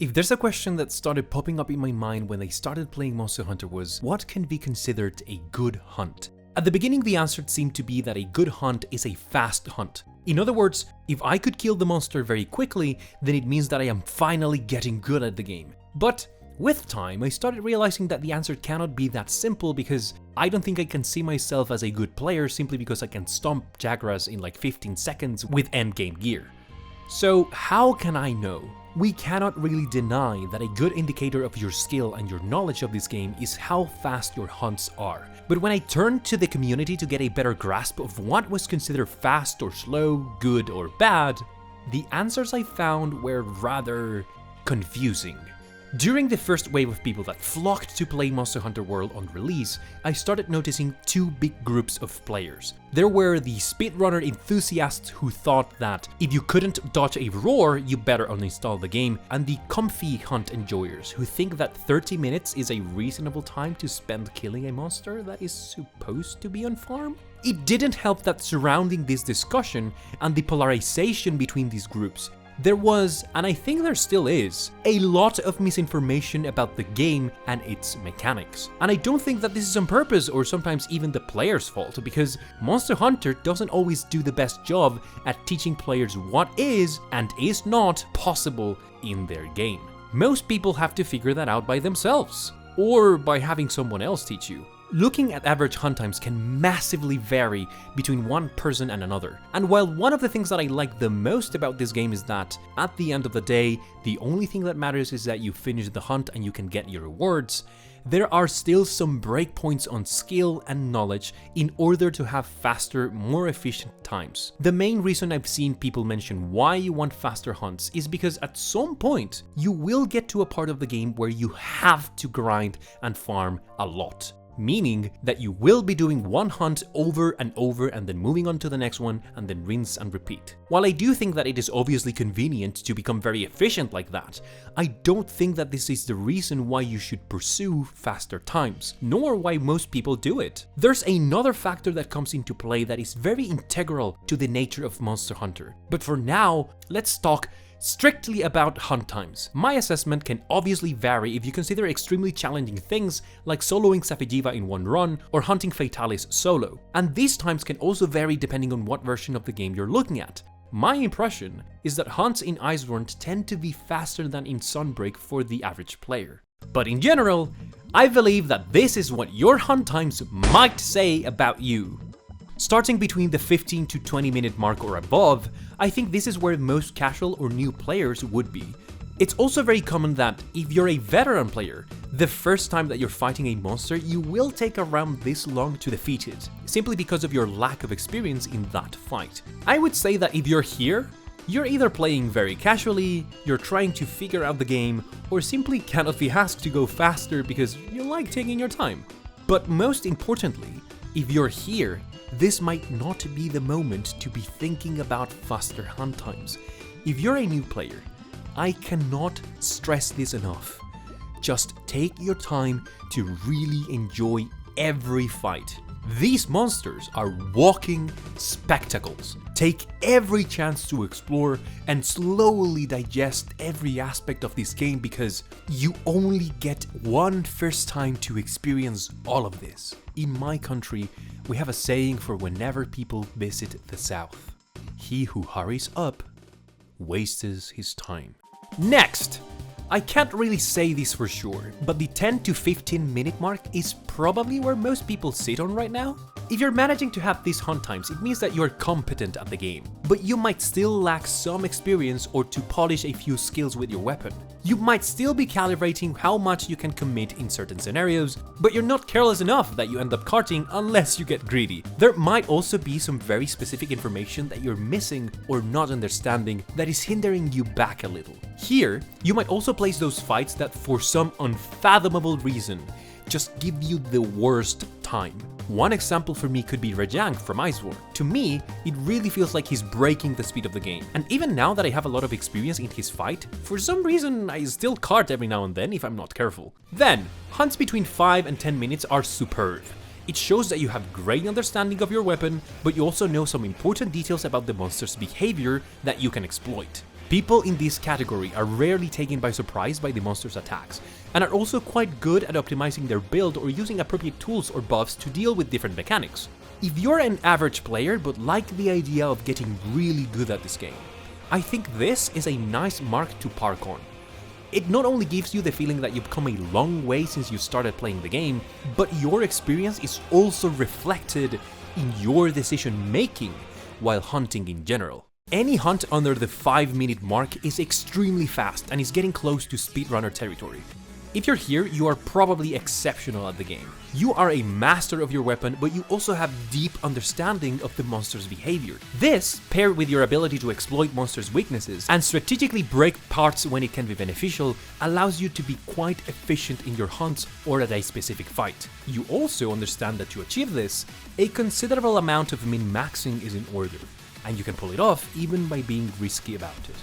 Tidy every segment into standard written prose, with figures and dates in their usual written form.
If there's a question that started popping up in my mind when I started playing Monster Hunter was, what can be considered a good hunt? At the beginning, the answer seemed to be that a good hunt is a fast hunt. In other words, if I could kill the monster very quickly, then it means that I am finally getting good at the game. But with time, I started realizing that the answer cannot be that simple because I don't think I can see myself as a good player simply because I can stomp Jagras in like 15 seconds with endgame gear. So how can I know? We cannot really deny that a good indicator of your skill and your knowledge of this game is how fast your hunts are. But when I turned to the community to get a better grasp of what was considered fast or slow, good or bad, the answers I found were rather confusing. During the first wave of people that flocked to play Monster Hunter World on release, I started noticing two big groups of players. There were the speedrunner enthusiasts who thought that if you couldn't dodge a roar, you better uninstall the game, and the comfy hunt enjoyers who think that 30 minutes is a reasonable time to spend killing a monster that is supposed to be on farm. It didn't help that surrounding this discussion and the polarization between these groups, there was, and I think there still is, a lot of misinformation about the game and its mechanics. And I don't think that this is on purpose or sometimes even the player's fault, because Monster Hunter doesn't always do the best job at teaching players what is and is not possible in their game. Most people have to figure that out by themselves, or by having someone else teach you. Looking at average hunt times can massively vary between one person and another. And while one of the things that I like the most about this game is that, at the end of the day, the only thing that matters is that you finish the hunt and you can get your rewards, there are still some breakpoints on skill and knowledge in order to have faster, more efficient times. The main reason I've seen people mention why you want faster hunts is because at some point, you will get to a part of the game where you have to grind and farm a lot. Meaning that you will be doing one hunt over and over and then moving on to the next one and then rinse and repeat. While I do think that it is obviously convenient to become very efficient like that, I don't think that this is the reason why you should pursue faster times, nor why most people do it. There's another factor that comes into play that is very integral to the nature of Monster Hunter. But for now, let's talk strictly about hunt times. My assessment can obviously vary if you consider extremely challenging things like soloing Safi'jiiva in one run or hunting Fatalis solo, and these times can also vary depending on what version of the game you're looking at. My impression is that hunts in Iceborne tend to be faster than in Sunbreak for the average player. But in general, I believe that this is what your hunt times might say about you. Starting between the 15 to 20 minute mark or above, I think this is where most casual or new players would be. It's also very common that if you're a veteran player, the first time that you're fighting a monster, you will take around this long to defeat it, simply because of your lack of experience in that fight. I would say that if you're here, you're either playing very casually, you're trying to figure out the game, or simply cannot be asked to go faster because you like taking your time. But most importantly, if you're here, this might not be the moment to be thinking about faster hunt times. If you're a new player, I cannot stress this enough. Just take your time to really enjoy every fight. These monsters are walking spectacles. Take every chance to explore and slowly digest every aspect of this game because you only get one first time to experience all of this. In my country, we have a saying for whenever people visit the south. He who hurries up wastes his time. Next! I can't really say this for sure, but the 10 to 15 minute mark is probably where most people sit on right now. If you're managing to have these hunt times, it means that you're competent at the game, but you might still lack some experience or to polish a few skills with your weapon. You might still be calibrating how much you can commit in certain scenarios, but you're not careless enough that you end up carting unless you get greedy. There might also be some very specific information that you're missing or not understanding that is hindering you back a little. Here, you might also place those fights that for some unfathomable reason just give you the worst time. One example for me could be Rajang from Iceborne. To me, it really feels like he's breaking the speed of the game. And even now that I have a lot of experience in his fight, for some reason I still cart every now and then if I'm not careful. Then, hunts between 5 and 10 minutes are superb. It shows that you have great understanding of your weapon, but you also know some important details about the monster's behavior that you can exploit. People in this category are rarely taken by surprise by the monster's attacks, and are also quite good at optimizing their build or using appropriate tools or buffs to deal with different mechanics. If you're an average player but like the idea of getting really good at this game, I think this is a nice mark to park on. It not only gives you the feeling that you've come a long way since you started playing the game, but your experience is also reflected in your decision making while hunting in general. Any hunt under the 5-minute mark is extremely fast and is getting close to speedrunner territory. If you're here, you are probably exceptional at the game. You are a master of your weapon, but you also have deep understanding of the monster's behavior. This, paired with your ability to exploit monsters' weaknesses and strategically break parts when it can be beneficial, allows you to be quite efficient in your hunts or at a specific fight. You also understand that to achieve this, a considerable amount of min-maxing is in order, and you can pull it off even by being risky about it.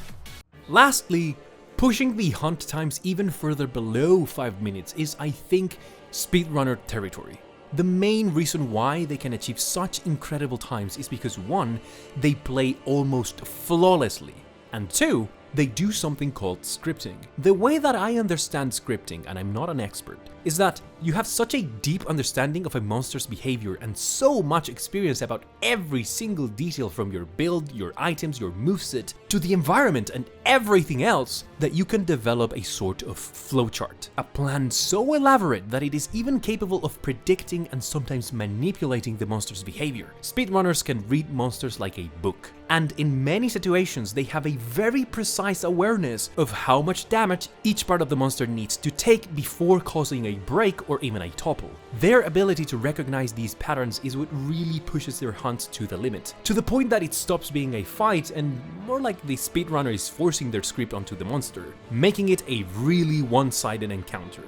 Lastly, pushing the hunt times even further below 5 minutes is, I think, speedrunner territory. The main reason why they can achieve such incredible times is because 1, they play almost flawlessly, and 2, they do something called scripting. The way that I understand scripting, and I'm not an expert, is that you have such a deep understanding of a monster's behavior and so much experience about every single detail from your build, your items, your moveset, to the environment and everything else that you can develop a sort of flowchart. A plan so elaborate that it is even capable of predicting and sometimes manipulating the monster's behavior. Speedrunners can read monsters like a book, and in many situations they have a very precise awareness of how much damage each part of the monster needs to take before causing a break or even a topple. Their ability to recognize these patterns is what really pushes their hunts to the limit, to the point that it stops being a fight and more like the speedrunner is forcing their script onto the monster, making it a really one-sided encounter.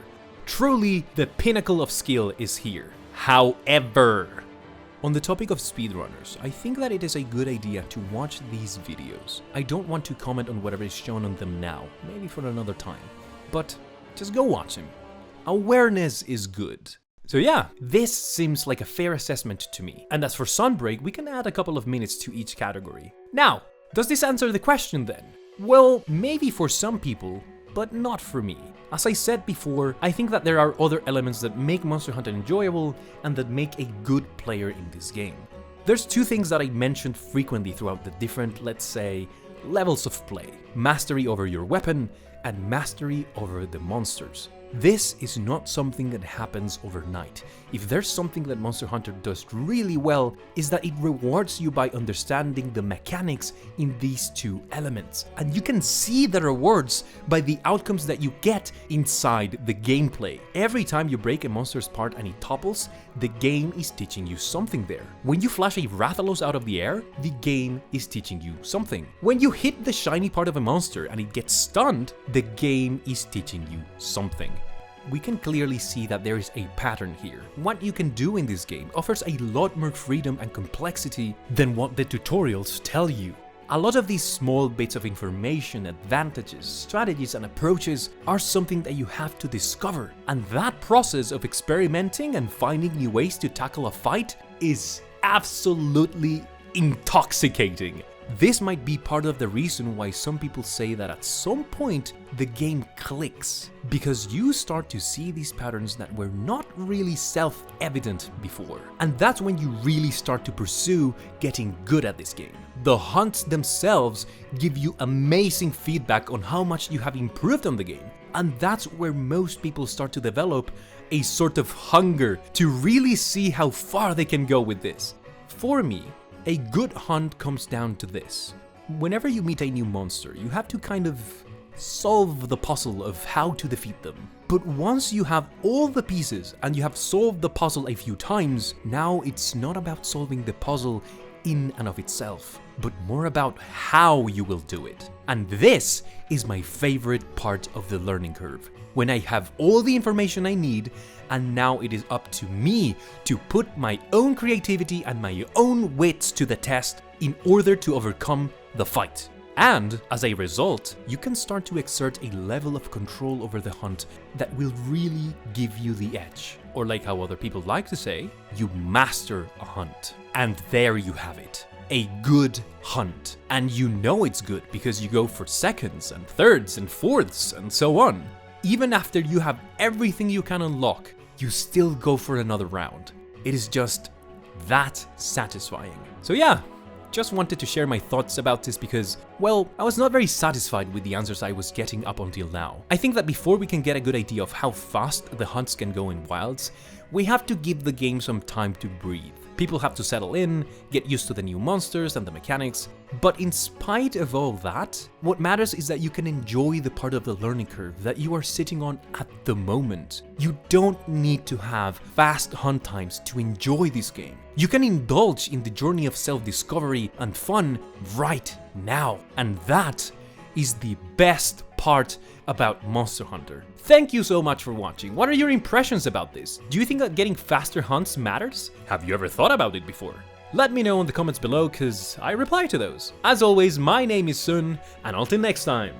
Truly, the pinnacle of skill is here. However, on the topic of speedrunners, I think that it is a good idea to watch these videos. I don't want to comment on whatever is shown on them now, maybe for another time, but just go watch them. Awareness is good. So yeah, this seems like a fair assessment to me. And as for Sunbreak, we can add a couple of minutes to each category. Now, does this answer the question then? Well, maybe for some people, but not for me. As I said before, I think that there are other elements that make Monster Hunter enjoyable and that make a good player in this game. There's 2 things that I mentioned frequently throughout the different, let's say, levels of play. Mastery over your weapon and mastery over the monsters. This is not something that happens overnight. If there's something that Monster Hunter does really well, is that it rewards you by understanding the mechanics in these 2 elements. And you can see the rewards by the outcomes that you get inside the gameplay. Every time you break a monster's part and it topples, the game is teaching you something there. When you flash a Rathalos out of the air, the game is teaching you something. When you hit the shiny part of a monster and it gets stunned, the game is teaching you something. We can clearly see that there is a pattern here. What you can do in this game offers a lot more freedom and complexity than what the tutorials tell you. A lot of these small bits of information, advantages, strategies and approaches are something that you have to discover, and that process of experimenting and finding new ways to tackle a fight is absolutely intoxicating. This might be part of the reason why some people say that at some point the game clicks, because you start to see these patterns that were not really self-evident before. And that's when you really start to pursue getting good at this game. The hunts themselves give you amazing feedback on how much you have improved on the game, and that's where most people start to develop a sort of hunger to really see how far they can go with this. For me, a good hunt comes down to this. Whenever you meet a new monster, you have to kind of solve the puzzle of how to defeat them. But once you have all the pieces and you have solved the puzzle a few times, now it's not about solving the puzzle in and of itself, but more about how you will do it. And this is my favorite part of the learning curve. When I have all the information I need, and now it is up to me to put my own creativity and my own wits to the test in order to overcome the fight. And as a result, you can start to exert a level of control over the hunt that will really give you the edge. Or like how other people like to say, you master a hunt. And there you have it. a good hunt. And you know it's good because you go for seconds and thirds and fourths and so on. Even after you have everything you can unlock, you still go for another round. It is just that satisfying. So yeah, just wanted to share my thoughts about this because, well, I was not very satisfied with the answers I was getting up until now. I think that before we can get a good idea of how fast the hunts can go in Wilds, we have to give the game some time to breathe. People have to settle in, get used to the new monsters and the mechanics, but in spite of all that, what matters is that you can enjoy the part of the learning curve that you are sitting on at the moment. You don't need to have fast hunt times to enjoy this game. You can indulge in the journey of self-discovery and fun right now, and that is the best part about Monster Hunter. Thank you so much for watching. What are your impressions about this? Do you think that getting faster hunts matters? Have you ever thought about it before? Let me know in the comments below, cause I reply to those. As always, my name is Sun, and until next time,